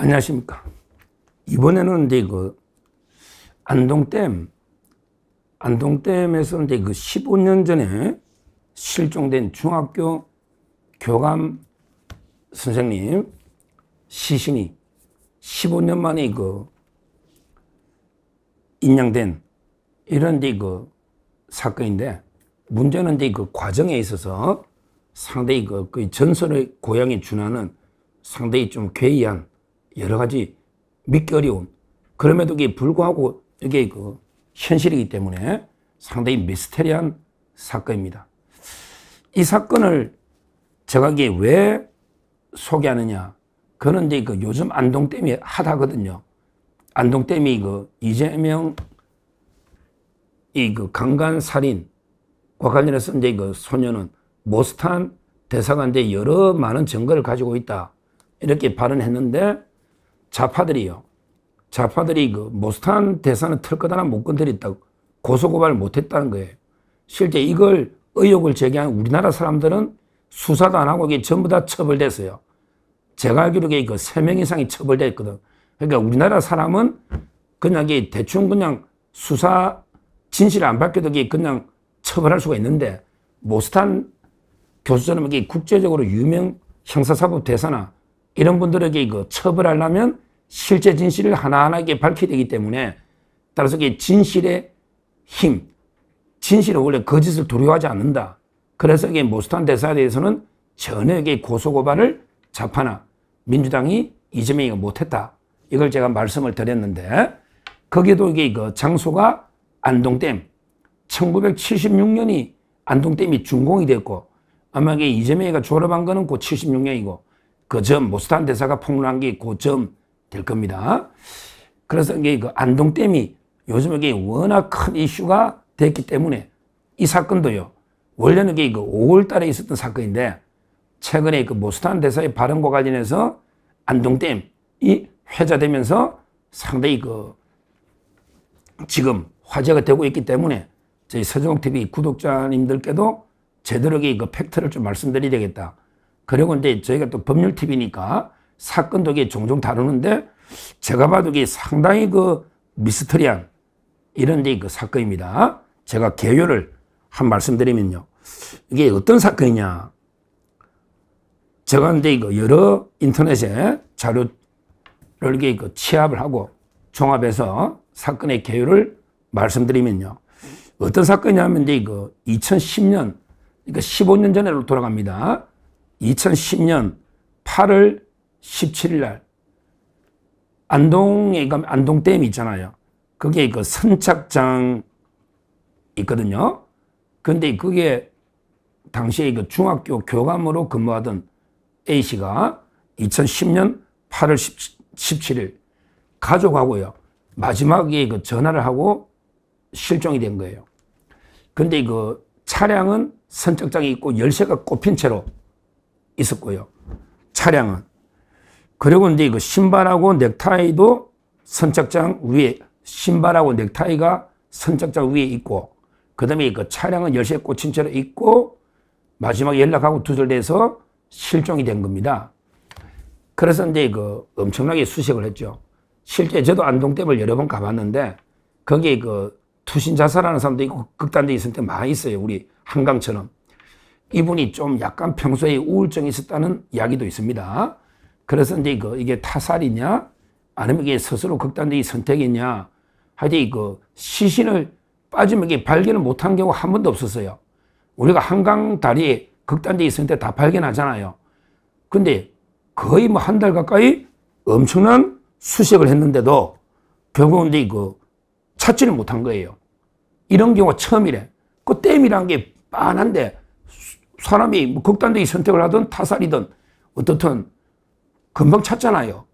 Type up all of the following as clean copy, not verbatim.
안녕하십니까. 이번에는 이제 그 안동댐에서 이제 그 15년 전에 실종된 중학교 교감 선생님 시신이 15년 만에 그 인양된 이런 이제 그 사건인데, 문제는 이제 그 과정에 있어서 상당히 그 전설의 고향에 준하는 상당히 좀 괴이한 여러 가지 믿기 어려운, 그럼에도 불구하고 이게 그 현실이기 때문에 상당히 미스테리한 사건입니다. 이 사건을 제가 이게 왜 소개하느냐, 그는 이제 그 요즘 안동댐이 핫하거든요. 안동댐이 그 이재명 이 그 강간살인과 관련해서 이제 그 소녀는 모스탄 대사가 이제 여러 많은 증거를 가지고 있다, 이렇게 발언했는데, 좌파들이 그 모스탄 대사는 털끝 하나 못 건드렸다고 고소고발을 못했다는 거예요. 실제 이걸 의혹을 제기한 우리나라 사람들은 수사도 안 하고 이게 전부 다 처벌됐어요. 제가 알기로 그 3명 이상이 처벌됐거든. 그러니까 우리나라 사람은 그냥 대충 그냥 수사 진실을 안 밝혀도 그냥 처벌할 수가 있는데, 모스탄 교수처럼 국제적으로 유명 형사사법 대사나 이런 분들에게 처벌하려면 실제 진실을 하나하나 밝혀야 되기 때문에, 따라서 진실의 힘, 진실은 원래 거짓을 두려워하지 않는다. 그래서 모스탄 대사에 대해서는 전혀 고소고발을 좌파나 민주당이 이재명이 못했다. 이걸 제가 말씀을 드렸는데, 거기에도 그 장소가 안동댐, 1976년이 안동댐이 준공이 됐고, 아마 이재명이가 졸업한 거는 그 76년이고, 그 점 모스탄 대사가 폭로한 게 그 점 될 겁니다. 그래서 그 안동댐이 요즘 워낙 큰 이슈가 됐기 때문에, 이 사건도요, 원래는 그 5월 달에 있었던 사건인데, 최근에 그 모스탄 대사의 발언과 관련해서 안동댐이 회자되면서 상당히 지금 화제가 되고 있기 때문에, 저희 서정TV 구독자님들께도 제대로 팩트를 좀 말씀드려야 되겠다. 그리고 이제 저희가 또 법률TV니까 사건도 종종 다루는데, 제가 봐도 상당히 미스터리한 이런 사건입니다. 제가 개요를 한 말씀드리면요. 이게 어떤 사건이냐. 제가 이제 여러 인터넷에 자료를 취합을 하고 종합해서 사건의 개요를 말씀드리면요. 어떤 사건이냐면 이제 2010년, 그러니까 15년 전으로 돌아갑니다. 2010년 8월 17일 날, 안동에 가면 안동댐 있잖아요. 그게 선착장 있거든요. 근데 그게 당시에 중학교 교감으로 근무하던 A씨가 2010년 8월 17일 가족하고요, 마지막에 전화를 하고 실종이 된 거예요. 근데 차량은 선착장이 있고 열쇠가 꼽힌 채로 있었고요. 차량은. 그리고 이제 신발하고 넥타이도 선착장 위에, 신발하고 넥타이가 선착장 위에 있고, 그 다음에 차량은 열쇠에 꽂힌 채로 있고, 마지막에 연락하고 두절돼서 실종이 된 겁니다. 그래서 이제 엄청나게 수색을 했죠. 실제 저도 안동댐을 여러 번 가봤는데, 거기에 투신 자살하는 사람도 있고 극단적인 선택 많이 있어요. 우리 한강처럼. 이분이 좀 약간 평소에 우울증이 있었다는 이야기도 있습니다. 그래서 이제 이게 타살이냐, 아니면 이게 스스로 극단적인 선택이냐, 하여튼 시신을 빠지면 발견을 못한 경우 한 번도 없었어요. 우리가 한강 다리에 극단적인 선택 다 발견하잖아요. 근데 거의 한 달 가까이 엄청난 수색을 했는데도 결국은 이제 찾지를 못한 거예요. 이런 경우가 처음이래. 그 댐이란 게 빤한데 사람이 극단적인 선택을 하든 타살이든 어떻든 금방 찾잖아요.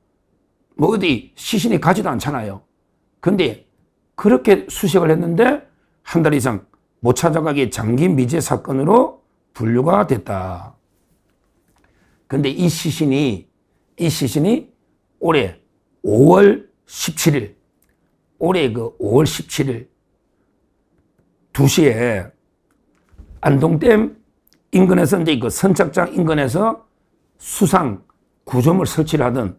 어디 시신이 가지도 않잖아요. 근데 그렇게 수색을 했는데 한 달 이상 못 찾아가게 장기 미제 사건으로 분류가 됐다. 근데 이 시신이 올해 5월 17일, 올해 5월 17일 2시에 안동댐 인근에서 이제 선착장 인근에서 수상 구조물 설치를 하던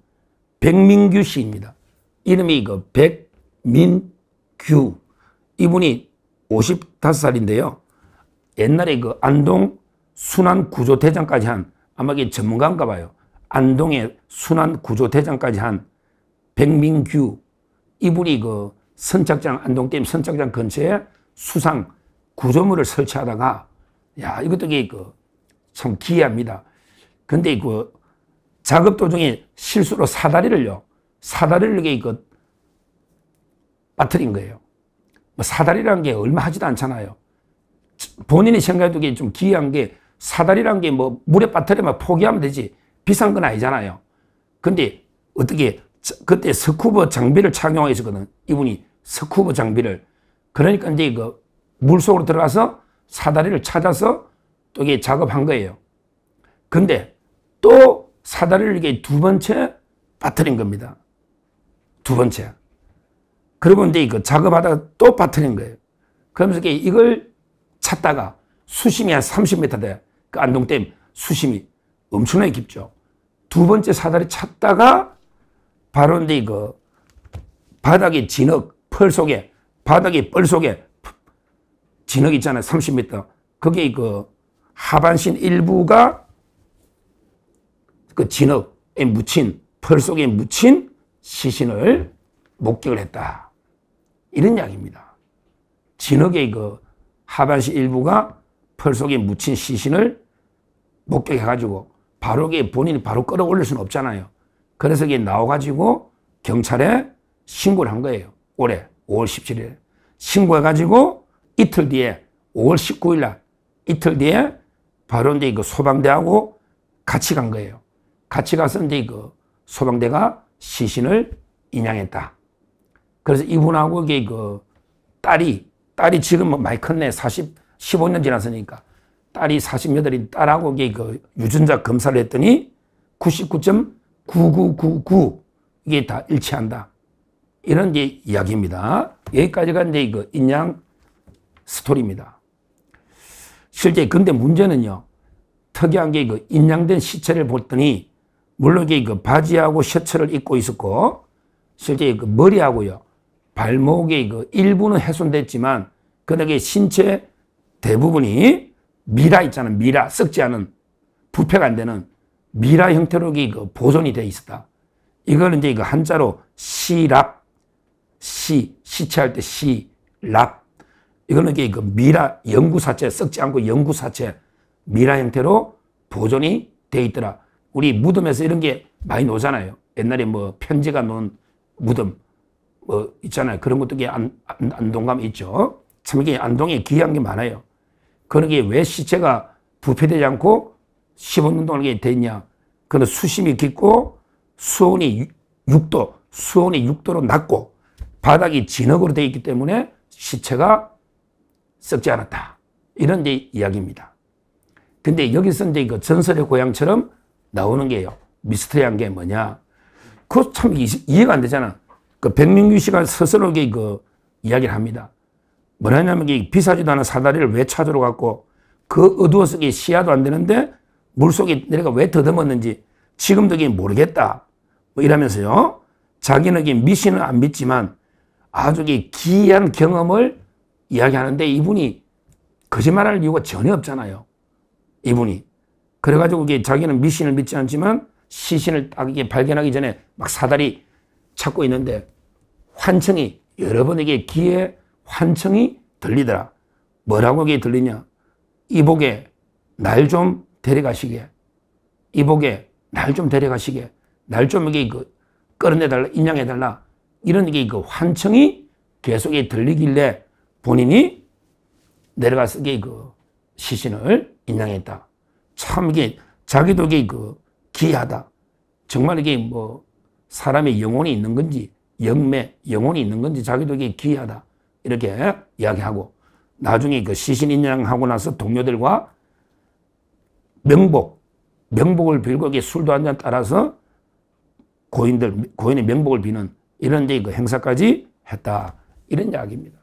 백민규 씨입니다. 이름이 백민규. 이분이 55살인데요. 옛날에 안동 순환구조대장까지 한, 아마 이게 전문가인가 봐요. 안동의 순환구조대장까지 한 백민규. 이분이 선착장, 안동댐 선착장 근처에 수상 구조물을 설치하다가, 야, 이것도 참 기이합니다. 근데 작업 도중에 실수로 사다리를 빠뜨린 거예요. 뭐 사다리라는 게 얼마 하지도 않잖아요. 본인이 생각해도 좀 기이한 게, 사다리라는 게 뭐 물에 빠뜨리면 포기하면 되지 비싼 건 아니잖아요. 근데 어떻게 그때 스쿠버 장비를 착용했었거든. 이분이 스쿠버 장비를. 그러니까 이제 물속으로 들어가서 사다리를 찾아서 또 이게 작업한 거예요. 근데 또 사다리를 이게 두 번째 빠뜨린 겁니다. 두 번째. 그러고 이제 작업하다가 또 빠뜨린 거예요. 그러면서 이걸 찾다가 수심이 한 30m 돼. 그 안동댐 수심이 엄청나게 깊죠. 두 번째 사다리 찾다가 바로 이제 바닥에 진흙, 펄 속에, 바닥에 뻘 속에 진흙 있잖아요. 30m. 거기에 하반신 일부가 진흙에 묻힌, 펄 속에 묻힌 시신을 목격을 했다. 이런 이야기입니다. 진흙의 하반신 일부가 펄 속에 묻힌 시신을 목격해가지고 바로 본인이 바로 끌어올릴 수는 없잖아요. 그래서 이게 나와가지고 경찰에 신고를 한 거예요. 올해 5월 17일. 신고해가지고 이틀 뒤에 5월 19일 날 이틀 뒤에 바로 이제 소방대하고 같이 간 거예요. 같이 가서 이제 소방대가 시신을 인양했다. 그래서 이분하고 이게 딸이 지금 많이 컸네. 15년 지났으니까. 딸이 48인 딸하고 이게 유전자 검사를 했더니 99.9999 이게 다 일치한다. 이런 이제 이야기입니다. 여기까지가 이제 인양 스토리입니다. 실제 근데 문제는요. 특이한 게 인양된 시체를 봤더니 물론 이게 바지하고 셔츠를 입고 있었고 실제 머리하고요. 발목의 일부는 훼손됐지만 그다음에 신체 대부분이 미라 있잖아요. 미라, 썩지 않은, 부패가 안 되는 미라 형태로 보존이 되어 있었다. 이거는 이제 한자로 시랍, 시체할 때 시랍. 이거는 미라, 영구사체, 썩지 않고 영구사체, 미라 형태로 보존이 되어 있더라. 우리 무덤에서 이런 게 많이 놓잖아요. 옛날에 뭐 편지가 놓은 무덤, 뭐 있잖아요. 그런 것도 안동감이 있죠. 참 이게 안동에 귀한 게 많아요. 그러게 왜 시체가 부패되지 않고 15년 동안 이게 됐냐. 그는 수심이 깊고 수온이 6도로 낮고 바닥이 진흙으로 되어 있기 때문에 시체가 썩지 않았다. 이런 이제 이야기입니다. 근데 여기서 이제 전설의 고향처럼 나오는 게요. 미스터리한 게 뭐냐. 그거 참 이해가 안 되잖아. 백민규 씨가 스스로 이야기를 합니다. 뭐냐면 비싸지도 않은 사다리를 왜 찾으러 갔고 어두워서 시야도 안 되는데 물속에 내가 왜 더듬었는지 지금도 모르겠다. 뭐 이러면서요. 자기는 믿지는 안 믿지만 아주 기이한 경험을 이야기하는데 이분이 거짓말할 이유가 전혀 없잖아요. 이분이. 그래가지고 자기는 미신을 믿지 않지만 시신을 딱 발견하기 전에 막 사다리 찾고 있는데 환청이 여러 번에게 귀에 환청이 들리더라. 뭐라고 들리냐. 이복에 날 좀 데려가시게. 이복에 날 좀 데려가시게. 날 좀 끌어내달라. 인양해달라. 이런 환청이 계속 들리길래 본인이 내려가서 시신을 인양했다. 참 자기도 기이하다. 정말 뭐 사람의 영혼이 있는 건지 영혼이 있는 건지 자기도 기이하다. 이렇게 이야기하고 나중에 시신 인양하고 나서 동료들과 명복을 빌고 술도 한잔 따라서 고인의 명복을 비는 이런 행사까지 했다. 이런 이야기입니다.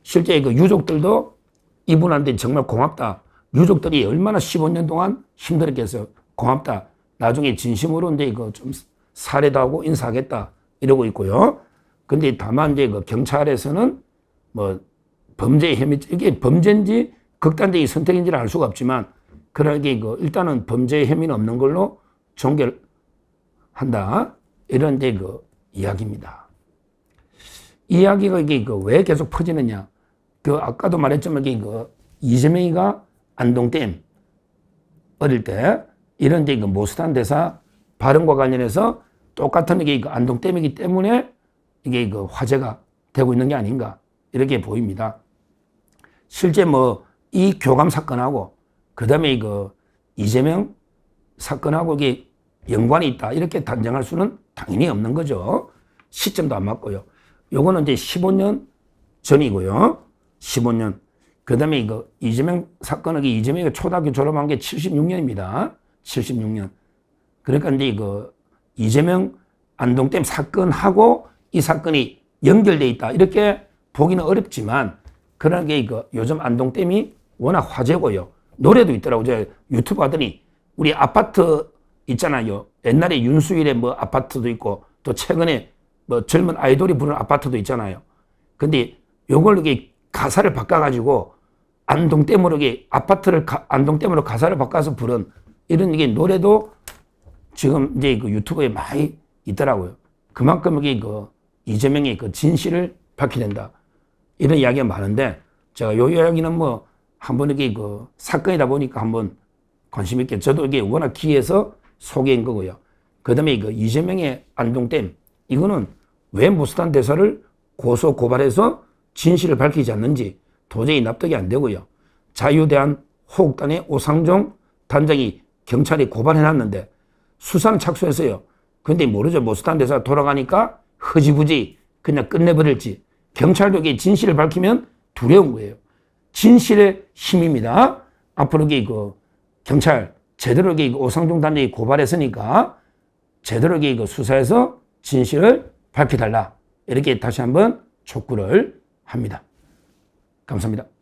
실제 유족들도 이분한테 정말 고맙다. 유족들이 얼마나 15년 동안 힘들었겠어. 고맙다. 나중에 진심으로 좀 살해도 하고 인사하겠다 이러고 있고요. 근데 다만 이제 그 경찰에서는 뭐 범죄 혐의, 이게 범죄인지 극단적인 선택인지를 알 수가 없지만, 그러게 그 일단은 범죄 혐의는 없는 걸로 종결한다. 이런 이제 그 이야기입니다. 이야기가 이게 그 왜 계속 퍼지느냐. 그 아까도 말했지만 이게 그 이재명이가 안동댐 어릴 때 이런 이제 그 모스탄 대사 발언과 관련해서 똑같은 이게 그 안동댐이기 때문에 이게 그 화제가 되고 있는 게 아닌가 이렇게 보입니다. 실제 뭐 이 교감 사건하고 그다음에 그 이재명 사건하고 이게 연관이 있다 이렇게 단정할 수는 당연히 없는 거죠. 시점도 안 맞고요. 요거는 이제 15년 전이고요. 15년. 그다음에 이거 이재명 사건은 이재명이 초등학교 졸업한 게 76년입니다. 76년. 그러니까 이제 그 이재명 안동댐 사건하고 이 사건이 연결돼 있다 이렇게 보기는 어렵지만, 그런 게 이거 요즘 안동댐이 워낙 화제고요. 노래도 있더라고요. 제가 유튜브 하더니 우리 아파트 있잖아요. 옛날에 윤수일의 뭐 아파트도 있고 또 최근에 뭐 젊은 아이돌이 부르는 아파트도 있잖아요. 근데 요걸 이렇게 가사를 바꿔가지고 안동댐으로 이게 아파트를 안동댐으로 가사를 바꿔서 부른 이런 이게 노래도 지금 이제 그 유튜브에 많이 있더라고요. 그만큼 이게 그 이재명의 그 진실을 밝혀야 된다. 이런 이야기가 많은데, 제가 요 이야기는 뭐 한번 이게 그 사건이다 보니까 한번 관심 있게, 저도 이게 워낙 기해서 소개한 거고요. 그 다음에 그 이재명의 안동댐, 이거는 왜 모스탄 대사를 고소 고발해서 진실을 밝히지 않는지 도저히 납득이 안 되고요. 자유대한호국단의 오상종 단장이 경찰에 고발해놨는데 수사는 착수했어요. 근데 모르죠. 모스탄 대사가 돌아가니까 흐지부지 그냥 끝내버릴지. 경찰도 이게 진실을 밝히면 두려운 거예요. 진실의 힘입니다. 앞으로 그 경찰 제대로 오상종 단장이 고발했으니까 제대로 수사해서 진실을 밝혀달라. 이렇게 다시 한번 촉구를 합니다. 감사합니다.